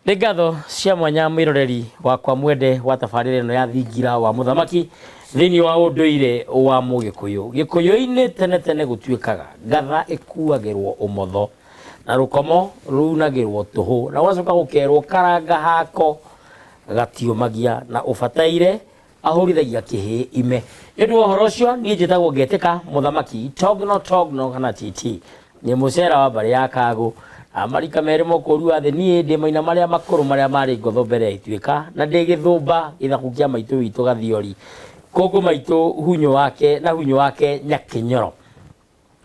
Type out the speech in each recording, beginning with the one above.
Nĩ ngatho cia mwanya mwĩroreri wakwa mwende wa tabarĩra ĩno ya thingira wa mũthamaki thĩinĩ wa ũndũire wa Mũgĩkũyũ. Gĩkũyũ-inĩ tene tene gũtuĩkaga ngatha ĩkuagĩrwo ũmotho na rũkomo runagĩrwo tũhũ, na gũgacoka gũkerwo karanga hako gatiũmagia na ũbataire ahũrithagia kĩhĩ ime. Nĩ ũndũ wa ũhoro ũcio niĩ njĩtagwo Ngetĩka Mũthamaki Togno kana TT. Nĩ mũcera wa mbarĩ ya Kagũ. Amarika merĩ mũkũru wa thĩ niĩ ndĩ maina marĩa makũrũ marĩa marĩ ngotho mbere ya ituĩka, na ndĩ gĩthũmba gĩthaku kĩa maitũ witũ Gathiori, kũngũ maitũ hunyo wake na hunyo wake Nyakĩnyoro.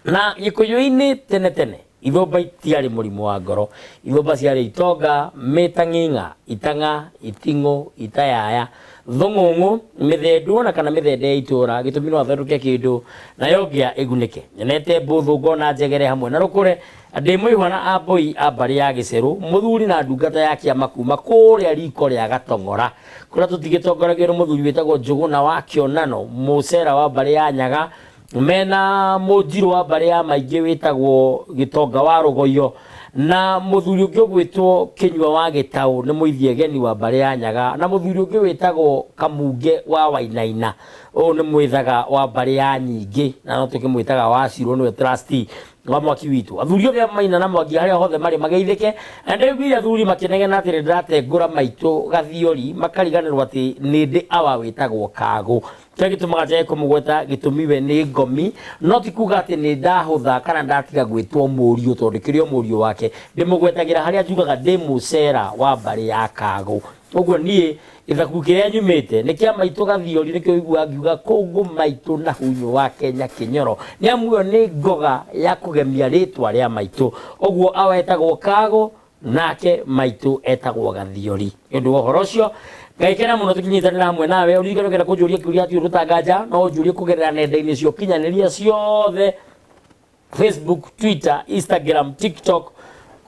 Na Gĩkũyũ-inĩ tene tene ithũmba itiarĩ mũrimũ wa ngoro, ithũmba ciarĩ itonga, mĩtang'ing'a, itang'a, iting'ũ, itayaya, thũng'ũng'ũ, mĩthendwo na kana mĩthende ya itũra, gĩtũmi no athondeke kĩndũ nayo ngĩa ĩgunĩke. Nyonete mbũthũ ngona njegere hamwe na rũkũre, ndĩ mũihwa na ambũi a mbarĩ ya Gĩcerũ, mũthuri na ndungata ya kĩama kuma kũrĩa riko rĩa Gatong'ora, kũrĩa tũtigĩtongoragio nĩ mũthuri wĩtagwo Njũgũna wa Kĩonano, mũcera wa mbarĩ ya Nyaga, mena mũnjirũ wa mbarĩ ya Maingĩ wĩtagwo Gĩtonga wa Rũgũyũ, na mũthuri ũngĩ ũgwĩtwo Kĩnyua wa Gĩtaũ nĩ mũithie geni wa mbarĩ ya Nyaga, na mũthuri ũngĩ wĩtagwo Kamunge wa Wainaina, ũyũ nĩ mwĩthaga wa mbarĩ ya Nyingĩ, na no tũkĩmwĩtaga Wacirũ nĩwe trustee wa mwaki witũ. Athuri othe maina na Mwangi harĩa hothe marĩ mageithĩke, na ndaiguire athuri makĩnegena atĩ nĩndĩratengũra maitũ Gathiori, makariganĩrwo atĩ nĩ ndĩ awa wĩtagwo Kagũ. Kĩrĩa gĩtũmaga njage kũmũgweta gĩtũmi we nĩ ngomi, no ti kuga atĩ nĩ ndahũtha kana ndatiga gwĩtwo mũriũ, tondũ ndĩkĩrĩ o mũriũ wake. Ndĩmũgwetagĩra harĩa njugaga ndĩ mũcera wa mbarĩ ya Kagũ. Ũguo niĩ gĩthaku kĩrĩa nyumĩte nĩ kĩa maitũ Gathiori, nĩkĩo ũiguaga ngiuga kũngũ maitũ na hunyo wake Nyakĩnyoro, nĩ amu ĩyo nĩ ngoga ya kũgemia rĩtwa rĩa maitũ. Ũguo awa etagwo Kagũ, nake maitũ etagwo Gathiori. Nĩ ũndũ wa ũhoro ũcio ngaikena mũno tũkĩnyitanĩra hamwe nawe. Ũririkane ũkĩenda kũnjũria kĩũria hatirĩ ũtanganja, no ũnjũrie kũgerera nenda-inĩ cia ũkinyanĩria ciothe, Facebook, Twitter, Instagram, TikTok,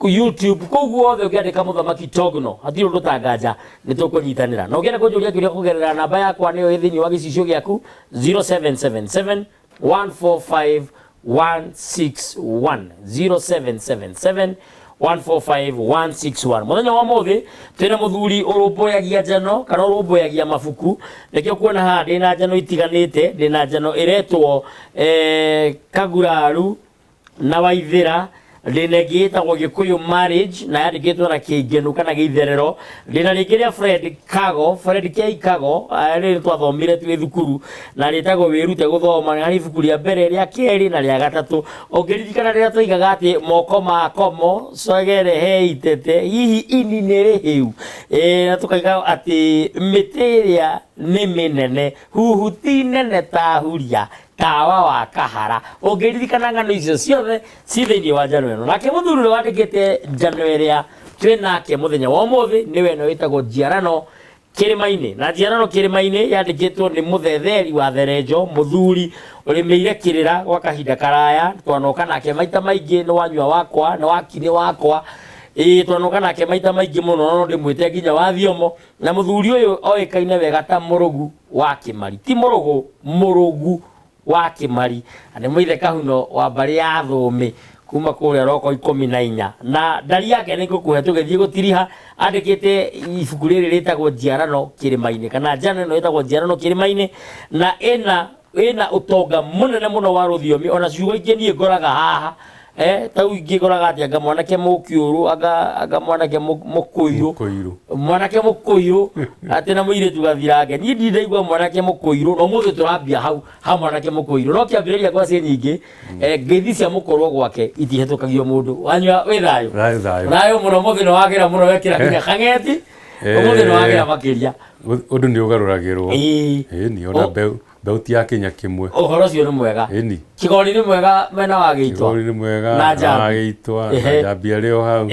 YouTube, kũu guothe ũngĩandĩka Mũthamaki Togno hatirĩ ũndũ ũtanganja, nĩ tũkũnyitanĩra. Na ũngĩenda kũnjũria kĩũria kũgerera namba yakwa nĩyo ĩ thĩinĩ wa gĩcicio gĩaku 0777 145 161 0777 145 161. Mũthenya wa mũthĩ twĩna mũthuri ũrũmbũyagia njano kana ũrũmbũyagia mabuku, nĩkĩo kuona haha ndĩna njano itiganĩte. Ndĩna njano ĩretwo Kaguraru na Waithĩra, ndĩna ĩngĩ ĩtagwo Gĩkũyũ Marriage na yandĩkĩtwo na Kĩngenu kana Gĩitherero, ndĩna rĩngĩ rĩa Fred Kago, Fred K Kago, rĩrĩ twathomire twĩ thukuru na rĩtagwo Wĩrute Gũthoma, harĩ ibuku rĩa mbere, rĩa kerĩ na rĩa gatatũ. Ũngĩririkana rĩrĩa twoigaga atĩ moko ma komo cogere he itete, hihi ini nĩ rĩhĩu, na tũkaiga atĩ mĩtĩ ĩrĩa nĩ mĩnene, huhuti nene ta huria, tawa wa kahara. Ũngĩririkana ng'ano icio ciothe ci thĩinĩ wa njano ĩno. Nake mũthuri ũrĩa wandĩkĩte njano ĩrĩa twĩ nake mũthenya wa ũmũthĩ nĩwe ĩno wĩtagwo Njiarano Kĩrĩma-inĩ, na Njiarano Kĩrĩma-inĩ yandĩkĩtwo nĩ mũthetheri wa Therenjo, mũthuri ũrĩmĩire kĩrĩra gwa kahinda karaya. Twanoka nake maita maingĩ, nĩ wanyua wakwa, nĩ wakine wakwa, twanoka nake maita maingĩ mũno, no ndĩmwĩte nginya wa Thiomo. Na mũthuri ũyũ oĩkaine wega ta Mũrũgu wa Kĩmari, ti Mũrũgũ, Mũrũgu wa Kĩmari, na nĩ mũithe Kahuno wa mbarĩ ya Thũmĩ kuma kũrĩa Roko 14. Na ndari yake nĩ ngũkũhe tũgĩthiĩ gũtiriha. Andĩkĩte ibuku rĩrĩ rĩtagwo Njiarano Kĩrĩma-inĩ, kana njano ĩno ĩtagwo Njiarano Kĩrĩma-inĩ, na ĩna ũtonga mũnene mũno wa rũthiomi. Ona ciugo ingĩ niĩ ngoraga haha, ta ingĩ ngoraga atĩ anga mwanake mũkĩũrũ, anga mwanake mũkũirũ, mwanake mũkũirũ atĩ na mũirĩtu gathirange. Niĩ ndiraigua mwanake mũkũirũ, no mũthĩ tũrambia hau ha mwanake mũkũirũ, no kĩambĩrĩria kwa ciĩ nyingĩ. Ngeithi cia mũkorwo gwake itihetũkagio mũndũ. Wanyua wĩ thayũ? Thayũ mũno. Mũthĩ nĩ wagĩra mũno, wekĩra nginya kang'eti, ũmũthĩ nĩ wagĩra makĩria. Ũndũ nĩ ũgarũragĩrwo. Ĩni ona mbeũ ti ya Kenya kĩmwe. Ũhoro ũcio nĩ mwega. Kĩgori nĩ mwega mena wa Gĩitwa. Kĩgori nĩ mwega na Gĩitwa, na Njambia arĩ o hau,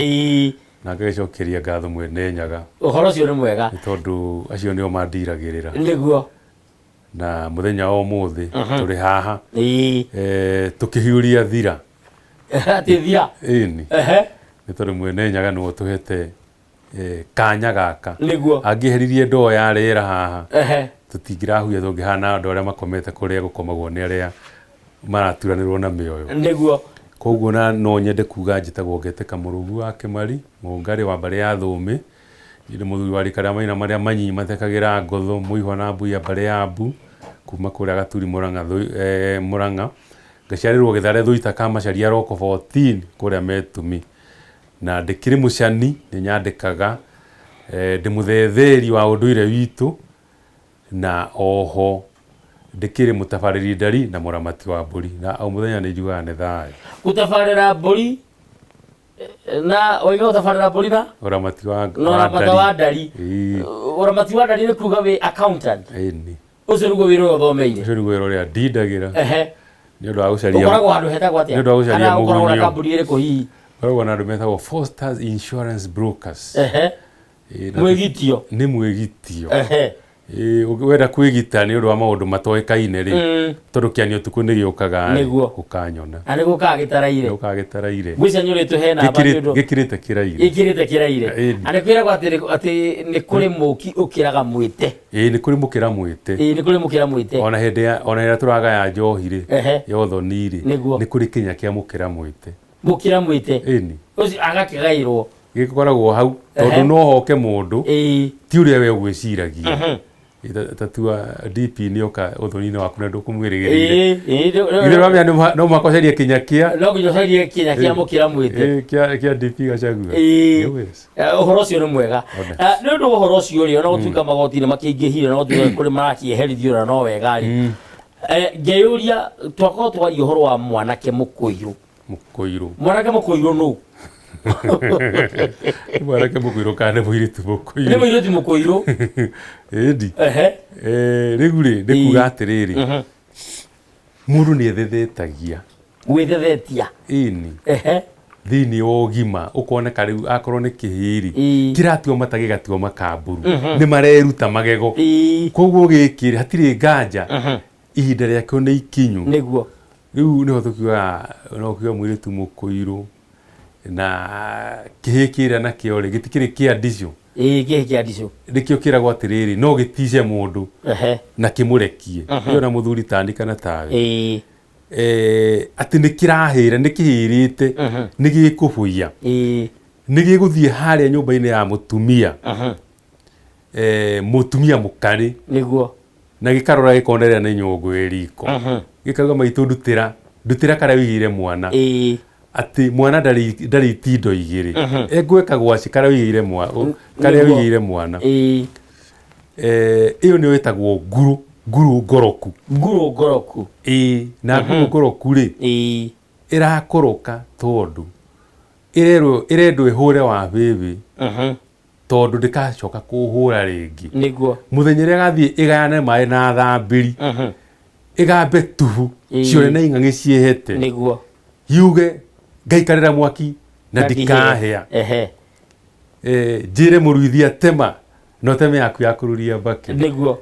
na ngagĩcokeria ngatho Mwene Nyaga. Ũhoro ũcio nĩ mwega, nĩ tondũ acio nĩo mandiragĩrĩra. Nĩguo. Na mũthenya wa ũmũthĩ tũrĩ haha tũkĩhiũria thira. Atĩ thira? Ĩni. Nĩ tondũ Mwene Nyaga nĩwe ũtũhete kanya gaka. Nĩguo. Angĩheririe ndoo ya rĩera haha, tũtingĩrahuia tũngĩhana andũ arĩa makomete kũrĩa gũkomagwo nĩ arĩa maraturanĩrwo na mĩoyo. Nĩguo. Koguo no nyende kuga njĩtagwo Ngetĩka Mũrũgu wa Kĩmari, mũngarĩ wa mbarĩ ya Thũmĩ, ire muthuri wa rikara maina maria manyi matekagira ngotho muihwa na mbu ya bare ya mbu kuma kuria gaturi Murang'a ngaciarirwo Githare Thuita Kamacharia Roko 14 kuria Metumi na ndikiri mucani ni nyandikaga ndi muthetheri wa unduire witu na oho ndikiri mutabariri ndari na muramati wa mburi na o muthenya ni njugaga ni thayo gutabarira mburi na oiga gutabarira mburi na uramati wa ndari uramati wa ndari ni kuga we accountant ni ucio niguo wira uria uthomeire ucio niguo wira uria ndindagira ni undu wa gucaria ukoragwo handu hetagwo atia ni undu wa gucaria ukoragwo na kambuni iriku hihi ukoragwo na andu metagwo Foster's Insurance Brokers mwigitio ni mwigitio wenda kwigita ni undu wa maundu matoekaine ri tondu kiani utuku ni giukaga ukanyona ani gukagitaraire gwica nyuritu hena bandu gikirite kiraire ani kwiragwo ati ni kuri muki ukiraga mwite ni kuri mukira mwite ni kuri mukira mwite ona hĩndĩ turaga ya njohi ri ya uthoni ri ni kuri kinya kia mukira mwite ni uci agakigairwo gikoragwo hau tondu no hoke mundu ti uria we gwiciragia tatua DP ni oka uthoni-ini waku na ndukumwirigirire githĩ wamenya no makocerie kinya kia mukira mwite kia DP Gachagua uhoro ucio ni mwega ni undu uhoro ucio ri ona gutuika magoti ni makĩingĩhire no gutuika kuri marakĩeherithio na no wega ri ngeyuria twakorwo twaria uhoro wa mwanake mũkũirũ mwanake mũkũirũ no mwanake mũkũirũ kana nĩ mũirĩtu mũkũirũ nĩ mũirĩtu mũkũirũ ĩndi rĩu rĩ nĩ kuga atĩrĩrĩ mũndũ nĩ ethethetagia gwĩthethetia ĩni thĩinĩ wa ũgima ũkoneka rĩu akorwo nĩ kĩhĩrĩ kĩratua mata gĩgatua makamburu nĩ mareruta magego koguo gĩkĩ hatirĩ nganja ihinda rĩakĩo nĩ ikinyu nĩguo rĩu nĩho tũkiuga no kiuga mũirĩtu mũkũirũ na kĩhĩ kĩrĩa nakĩo rĩ gĩtikĩrĩ kĩa ndicio kĩhĩ kĩa ndicio nĩkĩo kĩragwo atĩrĩrĩ no gĩtice mũndũ na kĩmũrekie ĩyo na mũthuri tandĩkana tawe atĩ nĩ kĩrahĩra nĩ kĩhĩrĩte nĩ gĩkũbũia nĩ gĩgũthiĩ harĩa nyũmba-inĩ ya mũtumia mũtumia mũkarĩ nĩguo na gĩkarora gĩkonerera nĩ nyũngũ ĩriko gĩkauga maitũ ndutĩra karĩa wĩigĩire mwana ati mwana ndari itindo igiri egweka gwaci karĩa wĩigĩire mwana iyo nĩ wĩtagwo nguru ngoroku na nguru ngoroku rĩ ĩrakũrũka tondu ĩrendwo ĩhũre wa bĩbĩ tondu ndĩkacoka kũhũra rĩngĩ nĩguo mũthenya ũrĩa gathiĩ ĩgayane maĩ na thambĩri ĩgambe tubu cione na ing'ang'i ciĩhete nĩguo yuge ngaikarĩra mwaki na ndikahĩa njĩre mũruithia tema no teme yaku ya kũruria mbake nĩguo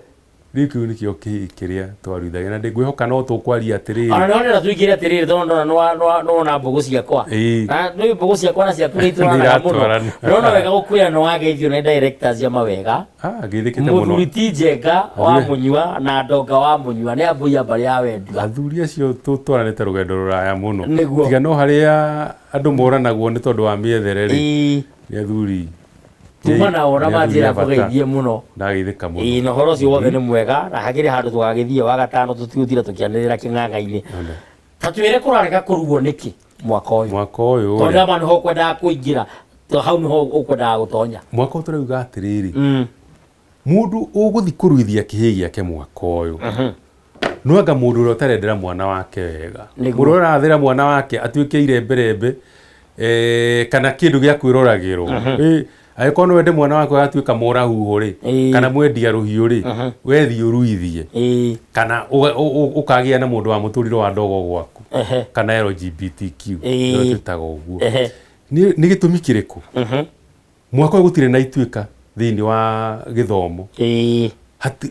rĩu kĩu nĩkĩo kĩrĩa twaruithagia na ngwĩhoka no tũkwaria atĩrĩrĩ ona no ndĩra tũingĩre atĩrĩrĩ tondũ nona mbũgũ ciakwa na nĩ mbũgũ ciakwa na ciaku nĩ itwaranaga mũno nona wega gũkwĩra nĩ wageithio nĩ directors ya mawega ngĩthĩkĩte mũno mũthuri ti njenga wa mũnyua na ndonga wa mũnyua nĩ ambũia mbarĩ ya wendia athuri acio tũtwaranĩte rũgendo rũraya mũno tiga no harĩa andũ moranagwo nĩ tondũ wa mĩethere rĩ nĩ athuri tuma na ona manjĩra kũgeithie mũno ndageithĩka mũno na ũhoro ũcio wothe nĩ mwega na hakĩrĩ handũ tũgagĩthiĩ wa gatano tũtigũtira tũkĩanĩrĩra kĩng'ang'a-inĩ ta twĩre kũrareka kũrugwo nĩkĩ mwaka ũyũ tondũ ama nĩho ũkwendaga kũingĩra hau nĩho ũkwendaga gũtonya mwaka ũyũ tũrauga atĩrĩrĩ mũndũ ũgũthiĩ kũruithia kĩhĩ gĩake mwaka ũyũ no anga mũndũ ũrĩa ũtarendera mwana wake wega mũndũ ũrĩa ũrathĩra mwana wake atuĩke iremberembe kana kĩndũ gĩa kwĩroragĩrwo angĩkorwo no wende mwana waku agatuĩka mũrahuhũ rĩ kana mwendia rũhiũ rĩ wethiĩ ũruithie kana ũkagĩa na mũndũ wa mũtũrĩre wa ndogo gwaku kana LGBTQ nĩyo twĩtaga ũguo nĩ gĩtũmi kĩrĩkũ mwaka ũyũ gũtirĩ na ituĩka thĩinĩ wa gĩthomo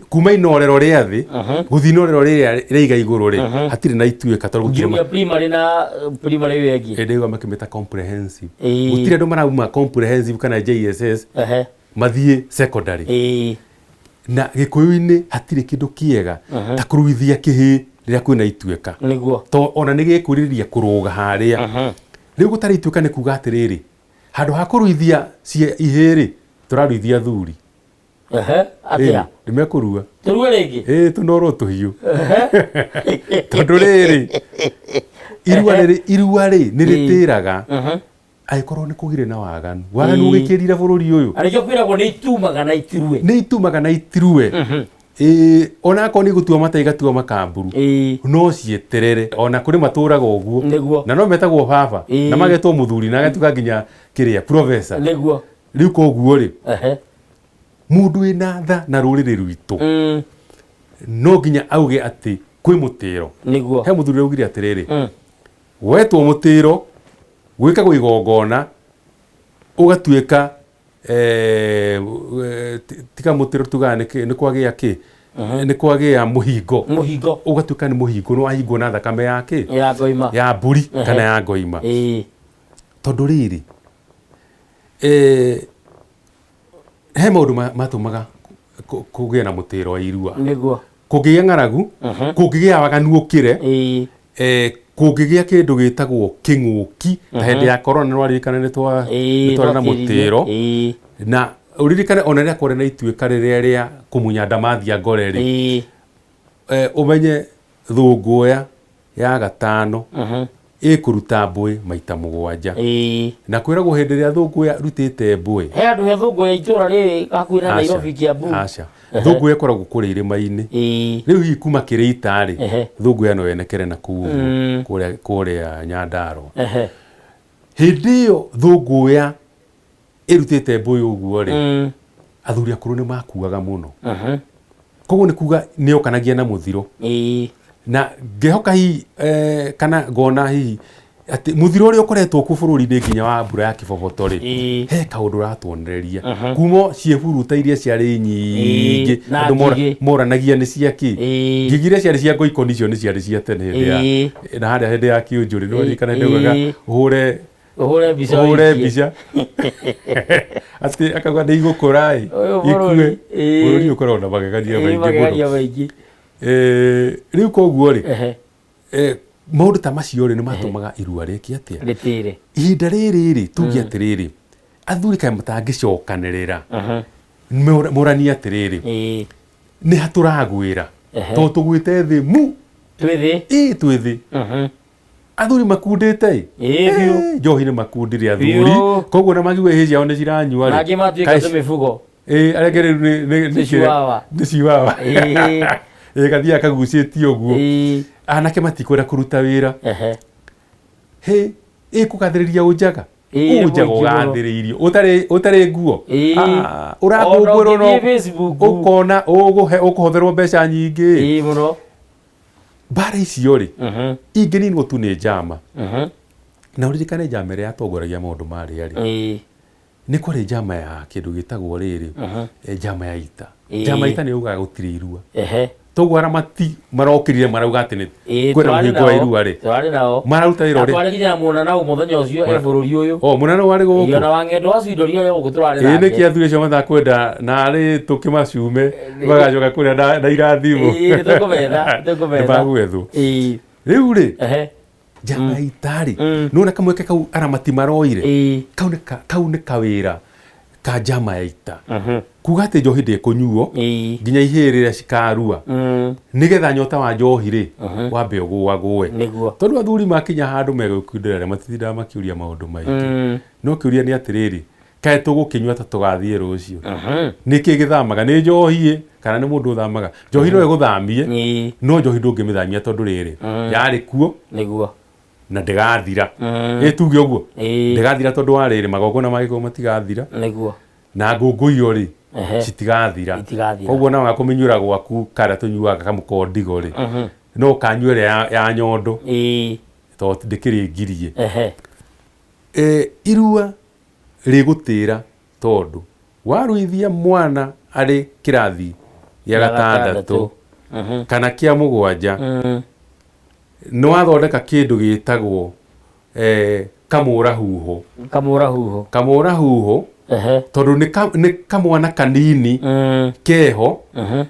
kuma inorero rĩa thĩ gũthiĩ inorero rĩrĩa rĩiga igũrũ rĩ hatirĩ na ituĩka tondũ gũtirĩ primary na primary wegi ndĩgwa makĩmĩta comprehensive gũtirĩ andũ marauma comprehensive kana JSS mathiĩ secondary na gĩkũyũ-inĩ hatirĩ kĩndũ kĩega ta kũruithia kĩhĩ rĩrĩa kwĩna ituĩka to ona nĩ gĩkũrĩrĩria kũrũga harĩa rĩu gũtarĩ ituĩka nĩ kuga atĩrĩrĩ handũ ha kũruithia ihĩ rĩ turaruithia thuri atia nimekurua turue ringi tunoro tuhiu tondu riri irua ri niritiraga aikorwo ni kugire na waganu ugikirire bururi uyu arikio kwiragwo ni itumaga na itirue ona ko ni gutua mata igatua makamburu no cieterere ona kuri maturaga uguo na no metagwo baba na magetwo muthuri na agatuka nginya kiria professor niguo riu koguo ri mundu ina tha na ruriri rwitu no nginya auge ati kwi mutiro niguo he muthuri ugire atiriri wetwo mutiro gwikagwo igongona ugatuika tika mutiro tugane ni kwagia ki ni kwagia muhingo ugatuika ni muhingo no ahingo na thakame yake ya ngoima ya mburi kana ya ngoima tondu riri he maundu matumaga kugia na mutiro wa irua niguo kugia ng'aragu kugia waganu ukire kungigia kindu gitagwo king'uki ta hindi ya corona no aririkana ni twari na mutiro na uririkane ona ria kwari na ituika riria ria kumunya ndamathia ngoreri umenye thunguya ya gatano ikuruta mbui maita 7 na kwiragwo hindi ria thunguya rutite mbui he andu he thunguya itura riri gakuina Nairobi Kiambu acha thunguya ikoragwo kuri irima-ini riu hi kuma kirita ri thunguya no yenekere na kuria Nyandarua hindi iyo thunguya irutite mbui uguo ri athuri akuru ni makuaga muno koguo ni kuga ni okanagia na muthiro na ngehoka hi kana ngona hi ati muthiro ri ukoretwo ku bururi-ini nginya wa mbura ya kiboboto ri he kaundu ratuonereria kumo cieburuta iria ciari nyingi andu moranagia ni ciaki ngigire ciari cia ngoikoni cio ni ciari cia tene hindi na haria hindi ya kiunjuri no rikana ndaugaga uhure bica ati akagwa ndi gukurai ikue bururi ukorwo na magegania maingi riu koguo ri maundu ta macio ri ni matumaga irua riki atia ritire ihinda riri tugi atiriri athuri kai matangicokanirira morani atiriri ni haturagwira to tugwite thi mu twithi athuri makundite njohi ni makundire athuri koguo na magiwe hiji one ciranyua ri nagi matuika tumifugo aregere ni ciwawa gathia akagucitie uguo anake matikwenda kuruta wira kugathiriria unjaga ugathiriirio utari nguo urakumbwirwo no ukona ukuhotherwo mbeca nyingi bara icio ri ingininwo tu ni njama na uririkane njama iria yatongoragia maundu maria ri ni kwari njama ya kindu gitagwo riri njama ya ita ni ugaga gutiri irua toguo aramati marokirire marauga ati ni kwena muhingo wa irua ri mararuta wira ri twari kinya munana muthenya ucio e bururi uyu munana wari guku iyo na wangendo wacio indori ria guku turari na ni kiathuri cio mathakwenda na ari tukimacume bagacoka kuria na irathimo bagwethu riu ri njama itari nona kamweke kau aramati maroire kau ni kawira ka njama ya ita kuga ati njohi ndikunyuo nginya ihirire cikarua nigetha nyota wa njohi ri wambe ugwe tondu athuri makinya handu megukindira matitindaga makiuria maundu maingi no kiuria ni atiriri kae tugukinyua ta tugathie rucio niki githamaga ni njohi kana ni mundu uthamaga njohi no iguthamie no njohi ndungimithanyia tondu riri yari kuo niguo na ndigathira tuge uguo ndigathira tondu wa riri magongona magiko matigathira niguo na ngungu iyo ri citigathira koguo nawe akuminyura gwaku kara tunyuaga kamukondigo ri no kanyuere ya nyondo to ndikiri ngirie irua rigutira tondu waruithia mwana ari kirathi ya gatandatu kana kia 7 no athondeka kindu gitagwo kamura huho tondu ni kamwana kanini keho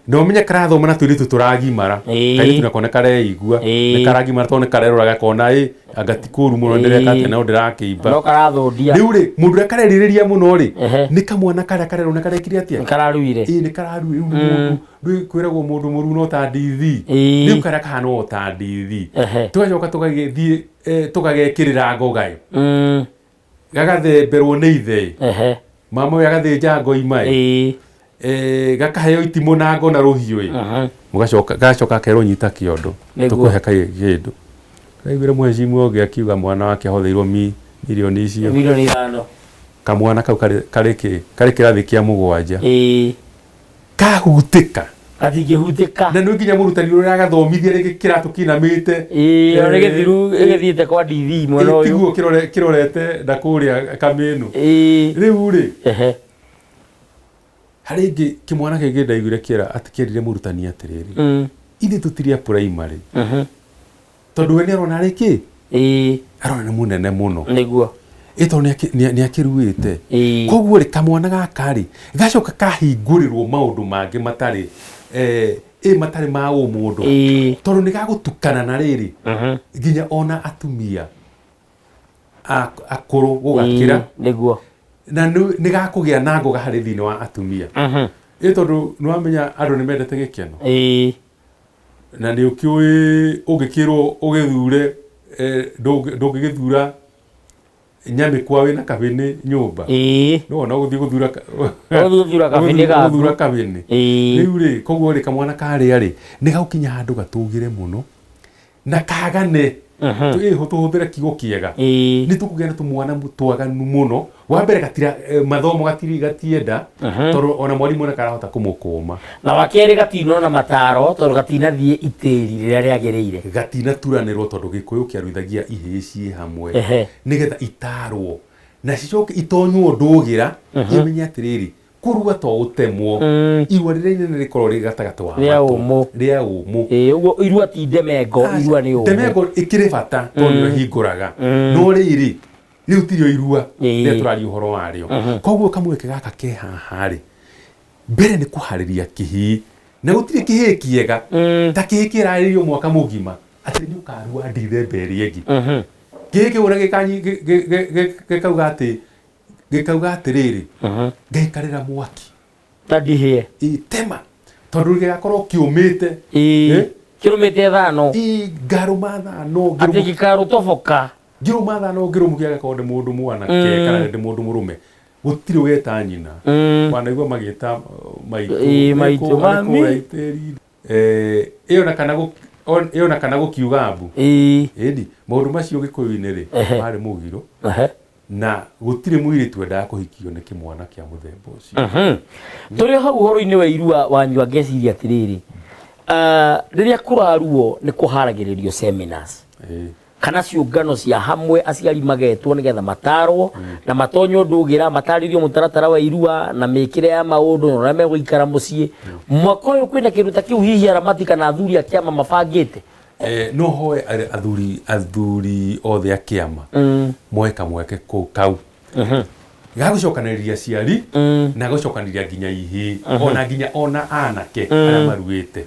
no menya karathoma na turitu turagimara kairitu nako ne kareigua ne karagimara tondu karerora gakona anga tikuru muno ndireka ati no ndirakiimba no karathondia riu ri mundu akareririria muno ri ni kamwana karerwo ne karekire atia ni kararuire ni kararuire mundu kwiragwo mundu muru no ta ndithi riu kara kahana o ta ndithi tugacoka tugagithie tugagekirira ngogayo gagathemberwo ni ithe mama we agathinja ngoima gakaheo itimo na ngo na ruhiu mugacoka kerwo nyita kiondo tukuhe kindu raigwire mwezimu oge akiuga mwana wake ahotheirwo milioni icio milioni 5 kamwana kau kari kirathi kia 7 kahutika athingĩhutĩka na nĩ nginya mũrutani ũrĩa agathomithia rĩngĩ kĩratũ kĩinamĩte ona gĩthiru gĩthiĩte kwa ndithi mwena ũyũ tiguo kĩrorete na kũrĩa kamĩnũ rĩu rĩ harĩ ingĩ kĩmwana kĩngĩ ndaiguire kĩera atĩ kĩerire mũrutani atĩrĩrĩ ithuĩ tũtirĩ primary tondũ we nĩ arona arĩ kĩ arona nĩ mũnene mũno nĩguo tondũ nĩ akĩruĩte koguo rĩ kamwana gaka rĩ gacoka kahingũrĩrwo maũndũ mangĩ matarĩ matarĩ ma ũmũndũ tondũ nĩ gagũtukana na rĩrĩ nginya ona atumia akũrũ gũgakĩra nĩguo na nĩ gakũgĩa na ngoga harĩ thĩinĩ wa atumia tondũ nĩ wamenya andũ nĩ mendete gĩkeno na nĩ ũkĩũĩ ũngĩkĩrwo ũgĩthure ndũngĩgĩthura nyamĩ kwa wĩna kabĩnĩ nyũmba no ona gũthiĩ gũthura kabĩnĩ rĩu rĩ koguo rĩ kamwana karĩa rĩ nĩ gagũkinya handũ gatũgĩre mũno na kagane tũhũthĩre kiugo kĩega nĩ tũkũgĩa na tũmwana twaganu mũno wa mbere gatira mathomo gatienda tondũ ona mwarimũ nĩ karahota kũmũkũma na wa kerĩ gatinona mataro tondũ gatinathiĩ itĩri rĩrĩa rĩagĩrĩire gatinaturanĩrwo tondũ gĩkũyũ kĩaruithagia ihĩĩ ciĩ hamwe nĩgetha itarwo na cicoke itonywo ndũgĩra imenye atĩrĩrĩ kũruga to ũtemwo irua rĩrĩa inene rĩkorwo rĩ gatagatĩ wa rĩa ũmũ ũguo irua ti ndemengo irua nĩ ũmũ ndemengo ĩkĩrĩ bata tondũ nĩhingũraga no rĩrĩ rĩu tirio irua rĩrĩa tũraria ũhoro warĩo koguo kamweke gaka ke haha rĩ mbere nĩ kũharĩria kĩhĩĩ na gũtirĩ kĩhĩĩ kĩega ta kĩhĩĩ kĩrarĩrio mwaka mũgima atĩ nĩ ũkarua ndithemba ĩrĩa ĩngĩ kĩhĩĩ kĩu ũrĩa gĩkauga atĩrĩrĩ ngaikarĩra mwaki ta ndihĩe tema tondũ gĩgakorwo kĩũmĩte kĩrũmĩte thano ngarũma thano atĩ gĩkarũtoboka ngĩrũma thano ngĩrũmũkia gĩkorwo ndĩ mũndũ mwanake kana ndĩ mũndũ mũrũme gũtirĩ weta nyina wanaigua magĩta maitũ mami ĩyo na kana gũkiuga mbu ĩni maũndũ macio gĩkũyũ-inĩ rĩ marĩ mũgiro na gũtirĩ mũirĩtu endaga kũhikio nĩ kĩmwana kĩa mũthemba ũcio tũrĩ hau ũhoro-inĩ wa irua wanyua ngeciria atĩrĩrĩ rĩrĩa kũraruo nĩ kũharagĩrĩrio seminars kana ciũngano cia hamwe aciari magetwo nĩgetha matarwo na matonywo ndũgĩra matarĩrio mũtaratara wa irua na mĩkĩre ya maũndũ na ũrĩa megũikara mũciĩ mwaka ũyũ kwĩna kĩndũ ta kĩu hihi aramati kana athuri a kĩama mabangĩte no hoe athuri othe a kĩama moe kamweke kau gagũcokanĩrĩria aciari na gũcokanĩrĩria nginya ihĩĩ nginya ona anake arĩa maruĩte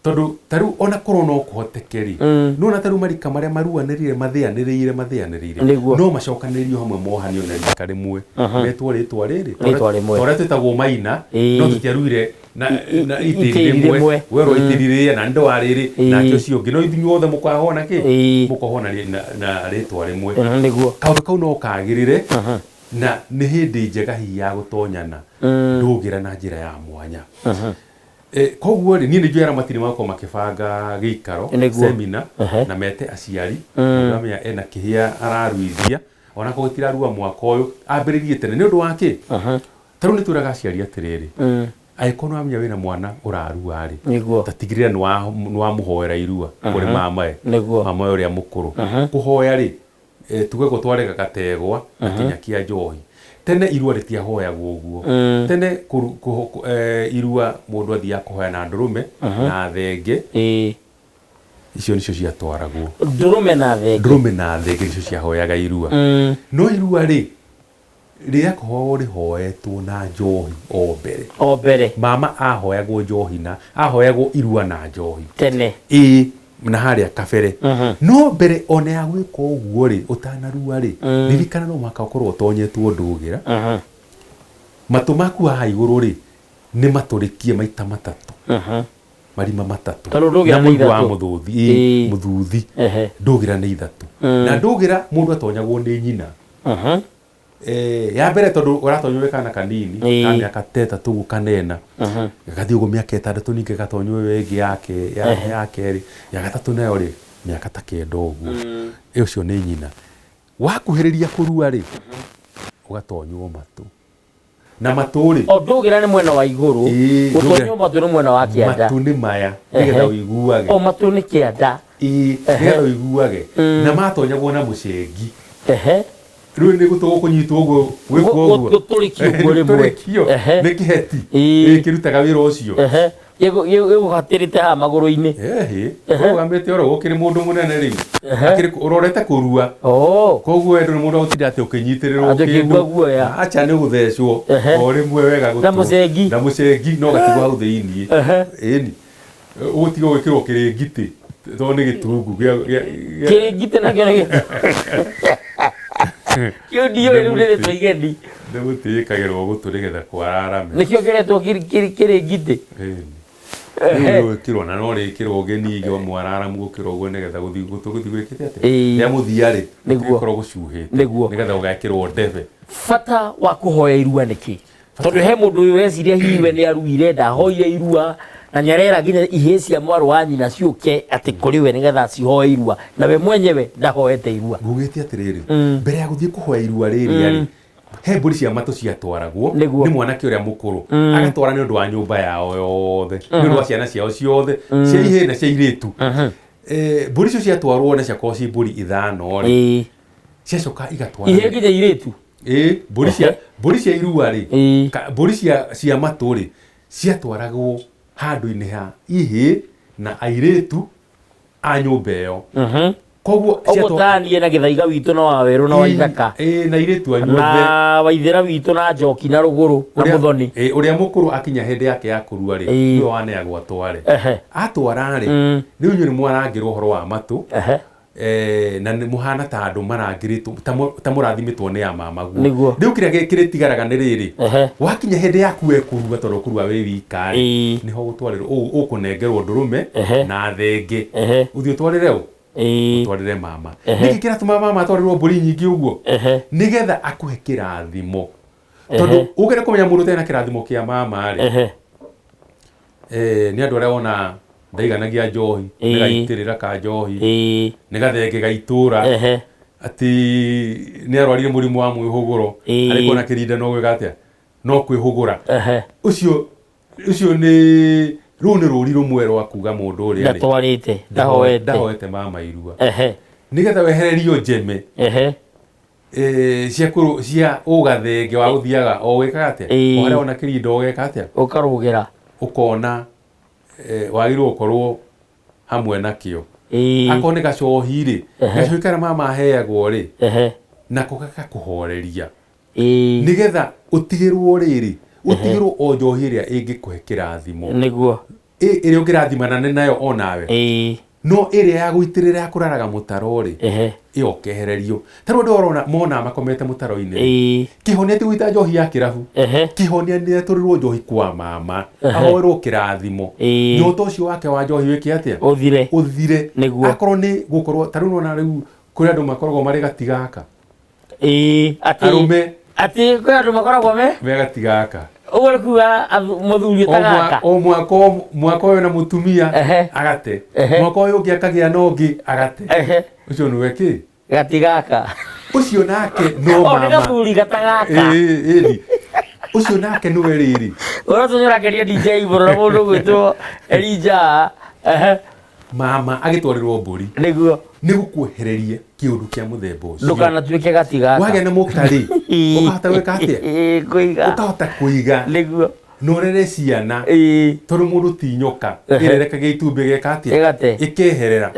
tondũ tarĩu ona korwo no kũhoteke-rĩ nona tarĩu marika marĩa maruanĩrire mathĩanĩrĩire no macokanĩrĩrio hamwe mohanio na rika rĩmwe metwo rĩtwa rĩrĩ torĩa twĩtagwo maina no tũtiaruire na itĩri rĩmwe werwo itĩri rĩrĩa na nĩndũ wa rĩrĩ nake ũcio ũngĩ no ithuothe mũkohwo na kĩ mũkohwo na rĩtwa rĩmwe kaũndũ kau no kagĩrĩre na nĩ hĩndĩ njega hihi ya gũtonyana ndũgĩra na njĩra ya mwanya koguo rĩ niĩ nĩnjũĩ matirĩ makorwo makĩbanga gĩikaro semina na mete aciari amenya ena kĩhĩa araruithia ona korwo gĩtirarua mwaka ũyũ ambĩrĩrie tene nĩ ũndũ wa kĩ tarĩu nĩ twĩraga aciari atĩrĩrĩ angĩkorwo nĩwamenya wĩna mwana ũrarua-rĩ tatigĩrĩra nĩwamũhoera irua kũrĩ mamae ũrĩa mũkũrũ kũhoya-rĩ tuge gũtware gagategwa na kĩnya kĩa njohi tene irua rĩtiahoyagwo ũguo tene irua mũndũ athiaga kũhoya na ndũrũme na thenge icio nĩcio ciatwaragwo ndũrũme na thenge nĩcio ciahoyaga irua no irua-rĩ rĩrĩa korwo rĩhoetwo na njohi o mbere mama ahoyagwo njohi na ahoyagwo irua na njohi tene na harĩa kabere no mbere ona ya gwĩka ũguo rĩ ũtanarua rĩ ririkana no mũhaka ũkorwo ũtonyetwo ndũgĩra matũ maku haha igũrũ rĩ nĩ matũrĩkie maita matatũ marima matatũ na mũndũ wa mũthuthi ndũgĩra nĩ ithatũ na ndũgĩra mũndũ atonyagwo nĩ nyina ya mbere tondũ ũratonywo kana kanini ka mĩaka ta 3 kanena gagathiĩ ũguo mĩaka 6 ningĩ gatonywo ĩngĩ ya kerĩ ya gatatũ nayo rĩ mĩaka ta 9 ũguo ũcio nĩ nyina wakuhĩrĩria kũrua rĩ ũgatonywo matũ na matũ rĩ ndũgĩra nĩ mwena wa igũrũ gũtonywo matũ nĩ mwena wa kĩanda matũ nĩ maya nĩgetha ũiguage matũ nĩ kĩanda nĩgetha ũiguage na matonyagwo na mũcengi rĩu nĩ gũtũgũkũnyitwo ũguo gwĩkwo ũguo gũtũrĩkio nĩ kĩheti kĩrutaga wĩra ũcio gĩgũhatĩrĩte haha magũrũ-inĩ ũrũgamĩte oro gũkĩrĩ mũndũ mũnene rĩu ũrorete kũrua koguo wendo nĩ mũndũ gũtinda atĩ ũkĩnyitĩrĩrwo kĩndũ acha nĩ gũthecwo o rĩmwe wega na mũcengi no gatigwo hau thĩiniĩ ĩni ũgũtigwo gwĩkĩrwo kĩrĩngiti tondũ nĩ gĩturungu kĩrĩngiti nakĩo nĩ kĩo ndiũĩ rĩu nĩ tũigeni nĩ gũtĩĩkagĩrwo gũtũ nĩgetha kwararame nĩkĩo ngeretwo kĩrĩngiti gwĩkĩrwo na no rĩkĩrwo ngĩningĩ mwararamu gũkĩrwo ũguo nĩgetha gũthiĩ gwĩkĩte atĩ rĩa mũthia rĩ gũkorwo gũcuhĩte nĩgetha ũgekĩrwo ndebe bata wa kũhoya irua nĩkĩ tondũ he mũndũ ũyũ weciria hihi we nĩ aruire ndahoire irua na nyarera nginya ihĩ cia mwarũ wa nyina ciũke atĩ kũrĩ we nĩgetha cihoe irua na we mwenyewe ndahoete irua ngugĩte atĩrĩrĩ mbere ya gũthiĩ kũhoya irua rĩrĩ he mbũri cia matũ ciatwaragwo nĩ mwanake ũrĩa mũkũrũ agatwara nĩ ũndũ wa nyũmba yao yothe nĩ ũndũ wa ciana ciao ciothe cia ihĩ na cia irĩtu mbũri icio ciatwarwo na ciakorwo ci mbũri 5 rĩ ciacoka igatwara ihĩ nginya irĩtu mbũri cia irua rĩ mbũri cia matũ rĩ ciatwaragwo handũ-inĩ ha ihĩ na airĩtu a nyũmba ĩyo koguo ũgũtanie na gĩthaiga witũ na wawerũ na waithaka na airĩtu anyuothe na waithĩra witũ na njoki na rũgũrũ na mũthoni ũrĩa mũkũrũ akinya hĩndĩ yake ya kũrua rĩ nĩwe waneagwo atware atwara rĩ rĩu inyuĩ nĩ mwarangĩrwo ũhoro wa matũ na nĩ mũhana ta andũ marangĩrĩtwo ta mũrathimĩtwo nĩ ya mamaguo rĩu kĩrĩa kĩrĩtigaraga nĩ rĩrĩ wakinya hĩndĩ yaku kũrua tondũ kũrua wĩ wika rĩ nĩho gũtwarĩrwo ũkũnengerwo ndũrũme na thenge ũthiĩ ũtwarĩre ũtwarĩre mama nĩkĩ kĩratũma mama atwarĩrwo mbũri nyingĩ ũguo nĩgetha akũhe kĩrathimo tondũ ũgere kũmenya mũndũ ũtarĩ na kĩrathimo kĩa mama rĩ nĩ andũ arĩa wona ndaiganagia njohi nĩgaitĩrĩra ka njohi nĩgathenge gaitũra atĩ nĩ arwarire mũrimũ wa mwĩhũgũro arĩkwo na kĩrinda no gwĩka atĩa no kwĩhũgũra ũcio nĩ rũu nĩ rũri rũmwe rwa kuga mũndũ ũrĩa ndatwarĩte ndahoete mama irua nĩgetha wehererio njeme cia ũgathenge wa gũthiaga o gwĩkaga atĩa o harĩa wona kĩrinda ũgeka atĩa ũkarũgĩra ũkona wagĩrĩirwo gũkorwo hamwe nakĩo akorwo nĩ gacohi rĩ gacohi karĩa mama aheagwo rĩ nako gagakũhoreria nĩgetha ũtigĩrwo rĩrĩ ũtigĩrwo o njohi ĩrĩa ĩngĩkũhe kĩrathimo nĩguo ĩrĩa ũngĩrathimana nayo o nawe no ĩrĩa ya gũitĩrĩra ya kũraraga mũtaro rĩ ĩyo ũkehererio ta rĩu andũ ũrona mona makomete mũtaro-inĩ kĩhonia ti gũita njohi ya kĩrabu kĩhonia nĩ atũrĩrwo njohi kwa mama ahoerwo kĩrathimo nyota ũcio wake wa njohi wĩke atĩa ũthire akorwo nĩ gũkorwo ta rĩu ona rĩu kũrĩ andũ makoragwo marĩ gatigaka arũme atĩ kwĩ andũ makoragwo me gatigaka ũguo nĩ kuga mũthuri ũtagaka o mwaka ũyũ na mũtumia agate mwaka ũyũ ũngĩ akagĩa na ũngĩ agate ũcio nĩwe kĩ gatigaka ũcio nake no mama nĩ gathuri gatagaka ũcio nake nĩwe rĩrĩ ũratũnyũrakeria DJ Ibũrũ na mũndũ gwĩtwo Elija mama agĩtwarĩrwo mbũri nĩguo nĩ gũkuohereria kĩũndũ kĩa mũthemba ũcio ndũkanatuĩke gatigaka wagĩa na mũkarĩ ũkahota gwĩka atĩa ũkahota kũiga nĩguo na ũrere ciana tondũ mũndũ ti nyoka ĩrerekagia itumbĩ geka atĩa ĩkeherera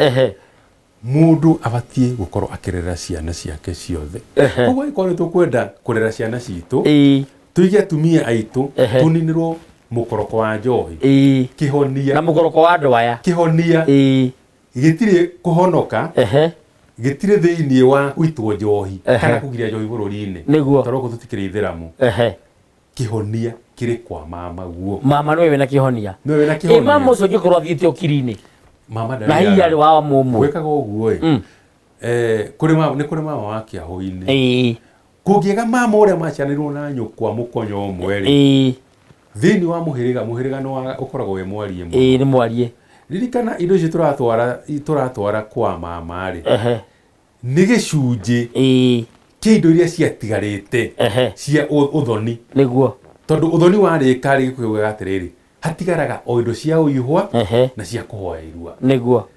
mundu abatie gukorwo akirera ciana ciake ciothe koguo iko tukwenda kurera ciana citu tuige atumia aitu tuninirwo mukoroko wa njohi kihonia na mukoroko wa ndwaya kihonia gitire kuhonoka gitire thiini wa kuitwo njohi kana kugiria njohi bururi-ini toro tutikire itheramu kihonia kiri kwa mama guo mama niwe na kihonia mama ucio ngikorwo athiite okiri-ini mama na hihi ari wa mumu gwikaga uguo kuri mama wa kiahu-ini kungiega mama uria macianirwo na nyukwa mukonyo umwe thiini wa muhiriga no ukoragwo we mwarie ni mwarie ririkana indo icio turatwara kwa mama ri ni gicunji ki indo iria ciatigarite cia uthoni niguo tondu uthoni warika ri gikuga atiriri hatigaraga o indo cia uihwa na cia kuhoya irua niguo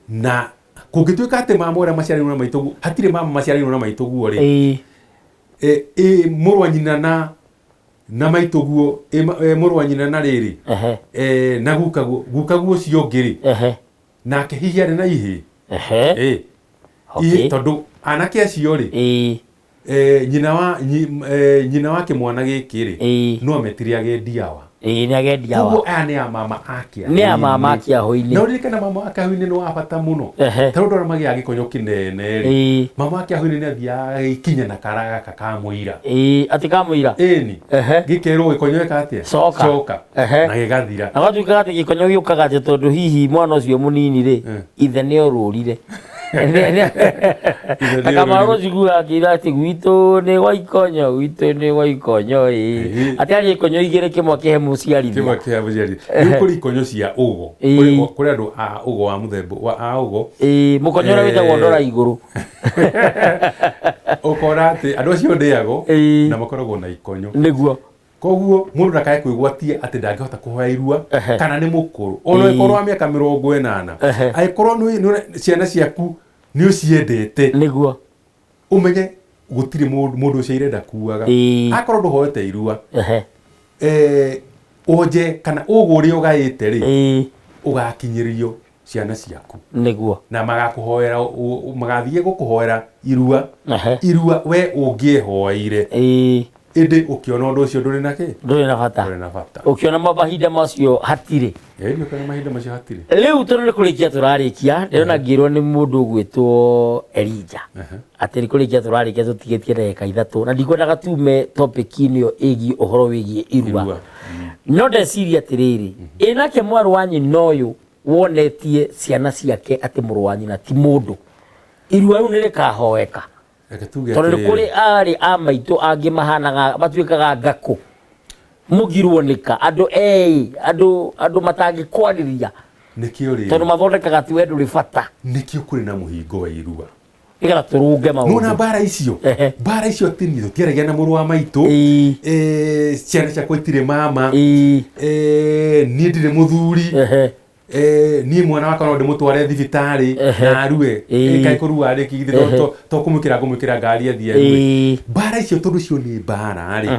na kungituika ati mama uria maciarirwo na maitugu hatire mama maciarirwo na maitugu ri murwa nyina na maituguo murwa nyina na riri na gukaguo cio ngiri nake hihi ari na ihi ihi tondu anake acio ri nyina wa kimwana giki ri no metire agendiawa ni agendiawa koguo aya ni a mama akia ni a mama akia hoini no ririkana mama akia hoini ni wa bata muno tondu ndora magia gikonyo kinene ri mama akia hoini ni athia ikinya na karaga ka muira ati ka muira ni gikerwo gikonyo eka atia coka na gigathira na gatuika ati gikonyo giukaga ati tondu hihi mwana ucio munini ri ithe ni orurire Akamaro jigura kira ati gwitu ni wa ikonyo ati ari ikonyo igire kimwe kihe muciari kuri ikonyo cia ugo kuri andu a ugo wa muthembo wa a ugo mukonyo ura witagwo ndora iguru ukora ati andu acio ndiago na makoragwo na ikonyo niguo koguo mundu ndakae kwigwatia ati ndangihota kuhoya irua kana ni mukuru ono ikorwo wa miaka 80 aikorwo ni ciana ciaku ni uciendete niguo umenye gutiri mundu ucio irenda kuaga akorwo nduhoete irua oje kana uguri ugaite ri ugakinyiririo ciana ciaku niguo na magakuhoera magathie gukuhoera irua we ungiehoire indi ukiona undu ucio nduri na bata ukiona mahinda macio hatire ukiona mahinda macio hatire riu tondu ni kurikia turarikia ndirona ngirwo ni mundu gwitwo Elija ati ni kurikia turarikia tutigetie ndagika 3 na ndikwendaga tume topic-ini yo igi uhoro wigie irua no ndeciria atiriri inake mwaru wa nyina uyu wonetie ciana ciake ati muru wa nyina ti mundu irua riu ni rikahoeka tondu kuri ari a maitu angi mahanaga batuikaga ngako mugirwo nika andu matangi kwariria nikio ri tondu mathondekaga ti wendu ri bata nikio kuri na muhingo wa irua igara turunge maundu nona bara icio tini tutiaragia na muru wa maitu ciana ciakwa itire mama ni ndire muthuri ni mwana wakwa no ndimutware thibitari na arue kai kurua ri kigithe to kumukira ngari athie arue bara icio tondu cio ni bara ri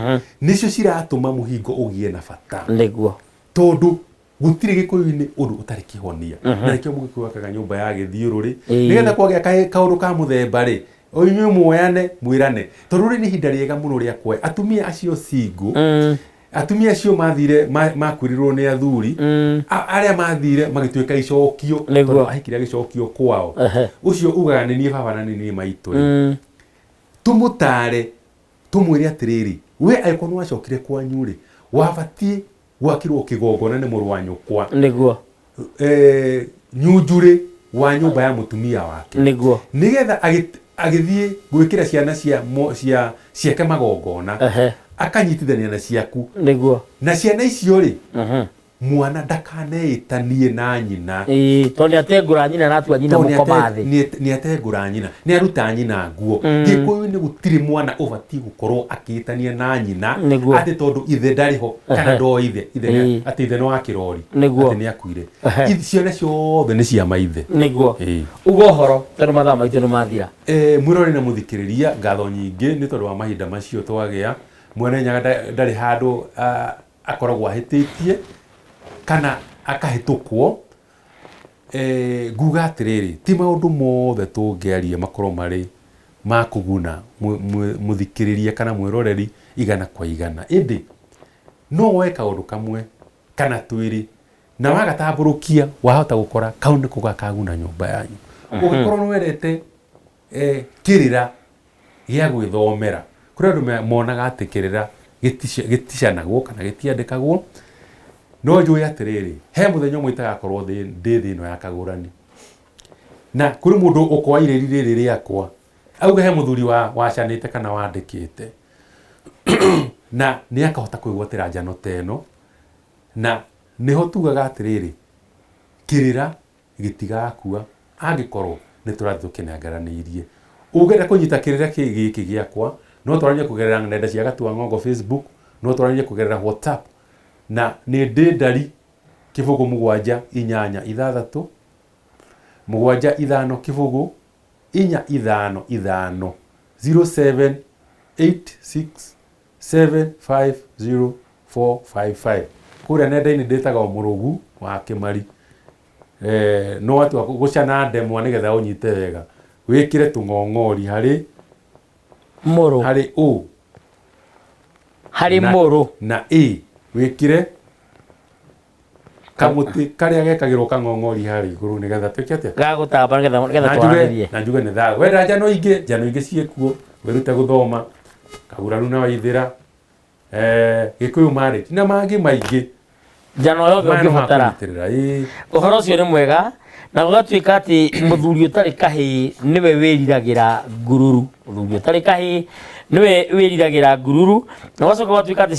nicio ciratuma muhingo ugie na bata niguo tondu gutire gikuyu-ini undu utari kihonia na nikio mugikuyu akaga nyumba ya githiuru ri nigetha kwagia kaundu ka muthemba ri oinyu muoyane mwirane tondu ri ni hinda riega muno ria kwa atumia acio single atumia cio mathire makurirwo ni athuri aria mathire magituika icokio tondu ahikire gicokio kwao ucio ugaga ni nie baba na ni maitu tumutare tumwire atiriri we aikonu wacokire kwanyu ri wabatie gwakirwo kigongona ni muru wa nyukwa niguo nyunjuri wa nyumba ya mutumia wake niguo nigetha agithie gwikira ciana ciake magongona akanyitithania na ciaku niguo na ciana icio ri mwana ndakaneitanie na nyina tondu atengura nyina na atua nyina mukomathi ni atengura nyina ni aruta nyina nguo gikuyu ni gutiri mwana ubati gukorwo akitania na nyina ati tondu ithe ndariho kana ndo ithe ati ithe no akirori ati ni akuire ciana ciothe ni cia maithe niguo ugo horo tondu mathaa maitu ni mathira mwirori na muthikiriria ngatho nyingi ni tondu wa mahinda macio twagia mwene nyaga ndari handu akoragwo ahititie kana akahitukwo nguga atiriri ti maundu mothe tungiaria makorwo mari ma kuguna muthikiriria kana mwiroreri igana kwa igana indi no we kaundu kamwe kana twiri na wagatamburukia wahota gukora kau ni kugakaguna nyumba yanyu ugikorwo no werete kirira gia gwithomera kuri andu monaga ati kirira giticanagwo kana gitiandikagwo no njui atiriri he muthenya umwe itagakorwo ndi ino ya kagurani na kuri mundu ukwa ireri riri riakwa auga he muthuri wacanite kana wandikite na ni akahota kwigwatira njano teno na niho tugaga atiriri kirira gitigakua angikorwo ni turathi tukinengaraniirie ugenda kunyita kirira giki giakwa no twaranye kugerera nenda cia Gatua Ng'ongo Facebook no twaranye kugerera WhatsApp na ni ndari kibugu 786 7 kibugu 455 0786750455 kuria nenda-ini nditaga murugu wa Kimari no watu gucana ndemwa nigetha unyite wega wikire tung'ong'ori hari muru hari o hari muru na wikire kamuti karia gekagirwo kang'ong'ori hari iguru nigetha twikete gagutamba nigetha twaranirie na njuge ni thaga wenda njano ingi ciekuo wirute guthoma kaguranu na waithira gikuyu mari na mangi maingi njano yo ngibatara uhoro ucio ni mwega na gugatuika ati muthuri utari kahi niwe wiriragira ngururu muthuri utari kahi niwe wiriragira ngururu na wacoka gatuika ati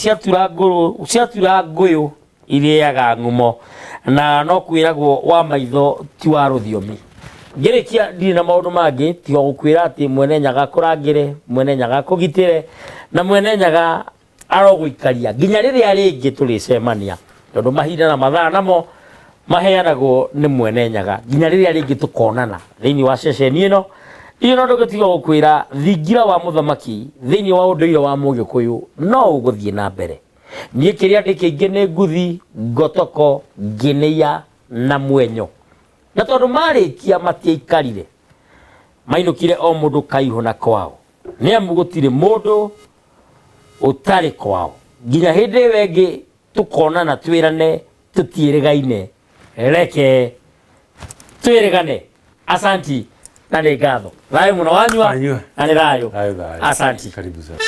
ciatura nguyu iriaga ngumo na no kwiragwo wa maitho ti wa ruthiomi ngirikia ndiri na maundu mangi ti gukwira ati mwene nyaga kurangire mwene nyaga kugitire na mwene nyaga aroguikaria nginya riria ringi turicemania tondu mahinda na mathaa namo maheanagwo ni mwene nyaga nginya riria ringi tukonana thiini wa ceceni ino no ndugitiga gukwira thingira wa muthamaki thiini wa unduire wa Mugikuyu no uguthie na mbere nie kiria ndikingi ni nguthi ngotoko nginia na mwenyo na tondu marikia matiaikarire mainukire o mundu kaihu na kwao ni amu gutire mundu utari kwao nginya hindi wengi tukonana twirane tutirigaine reke twirigane asanti na ni ngatho thayo muno wanyua na ni thayo asanti karibu sana